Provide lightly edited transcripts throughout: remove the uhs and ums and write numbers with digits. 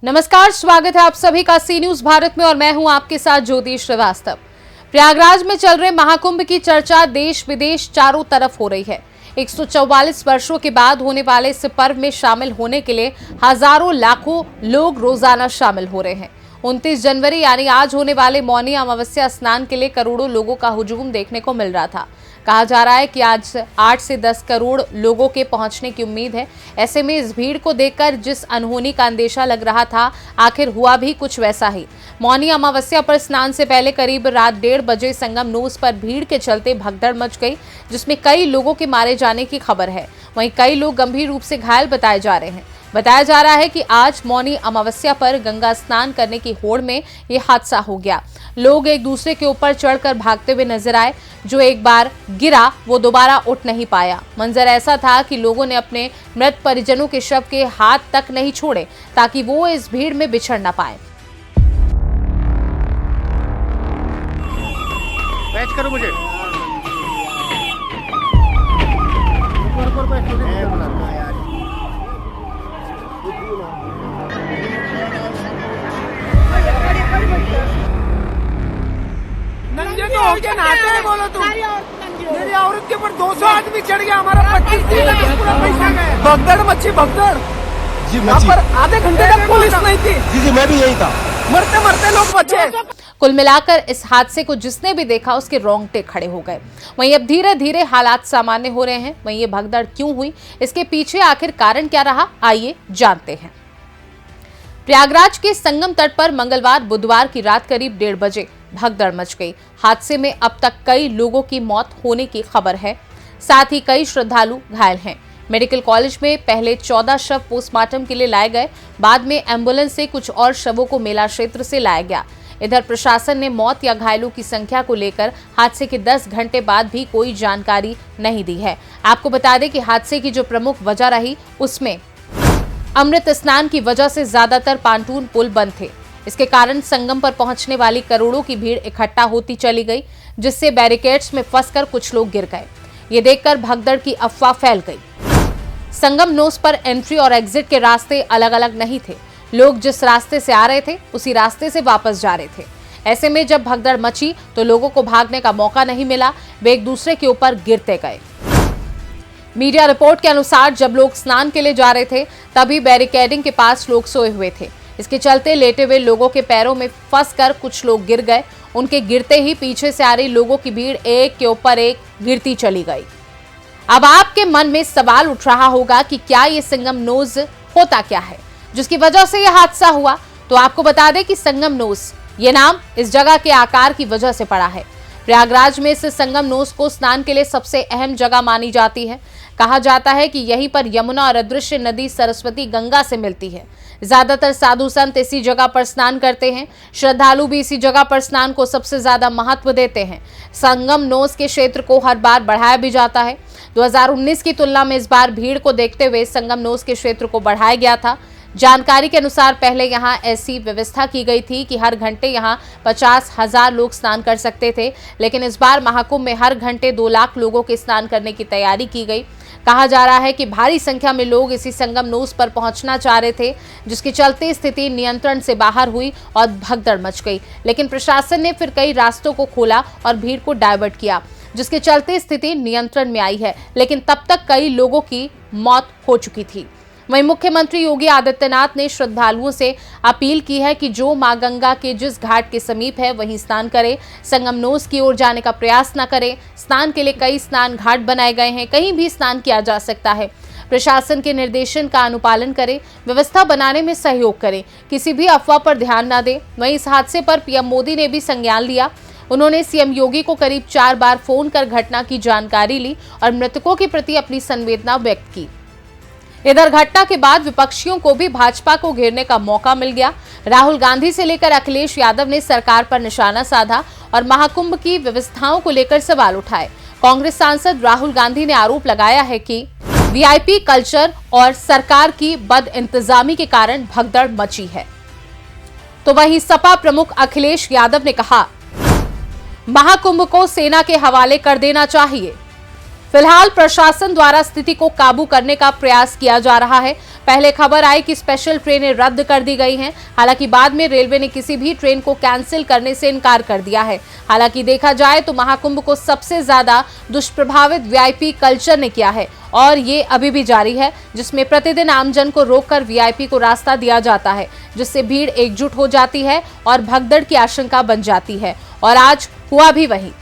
नमस्कार, स्वागत है आप सभी का सी न्यूज भारत में और मैं हूं आपके साथ ज्योति श्रीवास्तव। प्रयागराज में चल रहे महाकुंभ की चर्चा देश विदेश चारों तरफ हो रही है। 144 वर्षों के बाद होने वाले इस पर्व में शामिल होने के लिए हजारों लाखों लोग रोजाना शामिल हो रहे हैं। 29 जनवरी यानी आज होने वाले मौनी अमावस्या स्नान के लिए करोड़ों लोगों का हुजूम देखने को मिल रहा था। कहा जा रहा है कि आज 8 से 10 करोड़ लोगों के पहुंचने की उम्मीद है। ऐसे में इस भीड़ को देखकर जिस अनहोनी का अंदेशा लग रहा था, आखिर हुआ भी कुछ वैसा ही। मौनी अमावस्या पर स्नान से पहले करीब रात 1:30 बजे संगम नोस पर भीड़ के चलते भगदड़ मच गई, जिसमें कई लोगों के मारे जाने की खबर है। वहीं कई लोग गंभीर रूप से घायल बताए जा रहे हैं। बताया जा रहा है कि आज मौनी अमावस्या पर गंगा स्नान करने की होड़ में यह हादसा हो गया। लोग एक दूसरे के ऊपर चढ़कर भागते हुए नजर आए। जो एक बार गिरा वो दोबारा उठ नहीं पाया। मंजर ऐसा था कि लोगों ने अपने मृत परिजनों के शव के हाथ तक नहीं छोड़े ताकि वो इस भीड़ में बिछड़ न पाए। बैच करो मुझे। नंगे तो हो गया, नहाते हैं बोलो तुम। मेरी औरत के ऊपर 200 आदमी चढ़ गया, हमारा 25-30 पूरा पैसा गया। भगदड़ मच्छी भगदड़ जी, यहाँ पर आधे घंटे तक पुलिस नहीं थी। जी मैं भी यही था। मरते मरते लोग बचे। कुल मिलाकर इस हादसे को जिसने भी देखा उसके रोंगटे खड़े हो गए। वहीं अब धीरे धीरे हालात सामान्य हो रहे हैं। वहीं ये भगदड़ क्यों हुई, इसके पीछे आखिर कारण क्या रहा, आइए जानते हैं। प्रयागराज के संगम तट पर मंगलवार बुधवार की रात करीब 1:30 बजे भगदड़ मच गई। हादसे में अब तक कई लोगों की मौत होने की खबर है, साथ ही कई श्रद्धालु घायल हैं। मेडिकल कॉलेज में पहले 14 शव पोस्टमार्टम के लिए लाए गए, बाद में एम्बुलेंस से कुछ और शवों को मेला क्षेत्र से लाया गया। इधर प्रशासन ने मौत या घायलों की संख्या को लेकर हादसे के 10 घंटे बाद भी कोई जानकारी नहीं दी है। आपको बता दें कि हादसे की जो प्रमुख वजह रही उसमें अमृत स्नान की वजह से ज्यादातर पांटून पुल बंद थे। इसके कारण संगम पर पहुंचने वाली करोड़ों की भीड़ इकट्ठा होती चली गई, जिससे बैरिकेड्स में फंसकर कुछ लोग गिर गए। ये देखकर भगदड़ की अफवाह फैल गई। संगम नोस पर एंट्री और एग्जिट के रास्ते अलग अलग नहीं थे। लोग जिस रास्ते से आ रहे थे उसी रास्ते से वापस जा रहे थे। ऐसे में जब भगदड़ मची तो लोगों को भागने का मौका नहीं मिला, वे एक दूसरे के ऊपर गिरते गए। मीडिया रिपोर्ट के अनुसार जब लोग स्नान के लिए जा रहे थे तभी बैरिकेडिंग के पास लोग सोए हुए थे। इसके चलते लेटे हुए लोगों के पैरों में फंसकर कुछ लोग गिर गए। उनके गिरते ही पीछे से आ रही लोगों की भीड़ एक के ऊपर एक गिरती चली गई। अब आपके मन में सवाल उठ रहा होगा कि क्या ये संगम नोज होता क्या है जिसकी वजह से यह हादसा हुआ। तो आपको बता दें कि संगम नोस ये नाम इस जगह के आकार की वजह से पड़ा है। प्रयागराज में इस संगम नोस को स्नान के लिए सबसे अहम जगह मानी जाती है। कहा जाता है कि यहीं पर यमुना और अदृश्य नदी सरस्वती गंगा से मिलती है। ज्यादातर साधु संत इसी जगह पर स्नान करते हैं। श्रद्धालु भी इसी जगह पर स्नान को सबसे ज्यादा महत्व देते हैं। संगम नोस के क्षेत्र को हर बार बढ़ाया भी जाता है। 2019 की तुलना में इस बार भीड़ को देखते हुए संगम नोस के क्षेत्र को बढ़ाया गया था। जानकारी के अनुसार पहले यहां ऐसी व्यवस्था की गई थी कि हर घंटे यहां 50,000 लोग स्नान कर सकते थे, लेकिन इस बार महाकुंभ में हर घंटे 2 लाख लोगों के स्नान करने की तैयारी की गई। कहा जा रहा है कि भारी संख्या में लोग इसी संगम नोस पर पहुंचना चाह रहे थे, जिसके चलते स्थिति नियंत्रण से बाहर हुई और भगदड़ मच गई। लेकिन प्रशासन ने फिर कई रास्तों को खोला और भीड़ को डायवर्ट किया, जिसके चलते स्थिति नियंत्रण में आई है। लेकिन तब तक कई लोगों की मौत हो चुकी थी। वहीं मुख्यमंत्री योगी आदित्यनाथ ने श्रद्धालुओं से अपील की है कि जो मां गंगा के जिस घाट के समीप है वहीं स्नान करें, संगम नोस की ओर जाने का प्रयास न करें। स्नान के लिए कई स्नान घाट बनाए गए हैं, कहीं भी स्नान किया जा सकता है। प्रशासन के निर्देशन का अनुपालन करें, व्यवस्था बनाने में सहयोग करें, किसी भी अफवाह पर ध्यान न दें। वहीं इस हादसे पर पीएम मोदी ने भी संज्ञान लिया। उन्होंने सीएम योगी को करीब 4 बार फोन कर घटना की जानकारी ली और मृतकों के प्रति अपनी संवेदना व्यक्त की। इधर घटना के बाद विपक्षियों को भी भाजपा को घेरने का मौका मिल गया। राहुल गांधी से लेकर अखिलेश यादव ने सरकार पर निशाना साधा और महाकुंभ की व्यवस्थाओं को लेकर सवाल उठाए। कांग्रेस सांसद राहुल गांधी ने आरोप लगाया है कि वीआईपी कल्चर और सरकार की बदइंतजामी के कारण भगदड़ मची है। तो वहीं सपा प्रमुख अखिलेश यादव ने कहा, महाकुंभ को सेना के हवाले कर देना चाहिए। फिलहाल प्रशासन द्वारा स्थिति को काबू करने का प्रयास किया जा रहा है। पहले खबर आई कि स्पेशल ट्रेनें रद्द कर दी गई हैं, हालांकि बाद में रेलवे ने किसी भी ट्रेन को कैंसिल करने से इनकार कर दिया है। हालांकि देखा जाए तो महाकुंभ को सबसे ज्यादा दुष्प्रभावित वीआईपी कल्चर ने किया है और ये अभी भी जारी है, जिसमें प्रतिदिन आमजन को रोककर वीआईपी को रास्ता दिया जाता है, जिससे भीड़ एकजुट हो जाती है और भगदड़ की आशंका बन जाती है। और आज हुआ भी वही।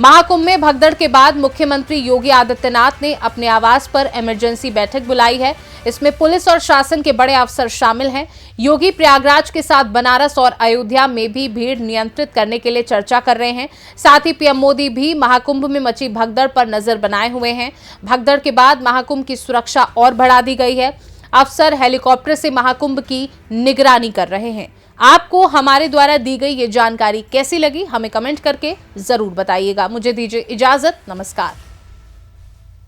महाकुंभ में भगदड़ के बाद मुख्यमंत्री योगी आदित्यनाथ ने अपने आवास पर इमरजेंसी बैठक बुलाई है। इसमें पुलिस और शासन के बड़े अफसर शामिल हैं। योगी प्रयागराज के साथ बनारस और अयोध्या में भी भीड़ नियंत्रित करने के लिए चर्चा कर रहे हैं। साथ ही पीएम मोदी भी महाकुंभ में मची भगदड़ पर नजर बनाए हुए हैं। भगदड़ के बाद महाकुंभ की सुरक्षा और बढ़ा दी गई है। अफसर हेलीकॉप्टर से महाकुंभ की निगरानी कर रहे हैं। आपको हमारे द्वारा दी गई ये जानकारी कैसी लगी, हमें कमेंट करके जरूर बताइएगा। मुझे दीजिए इजाजत, नमस्कार।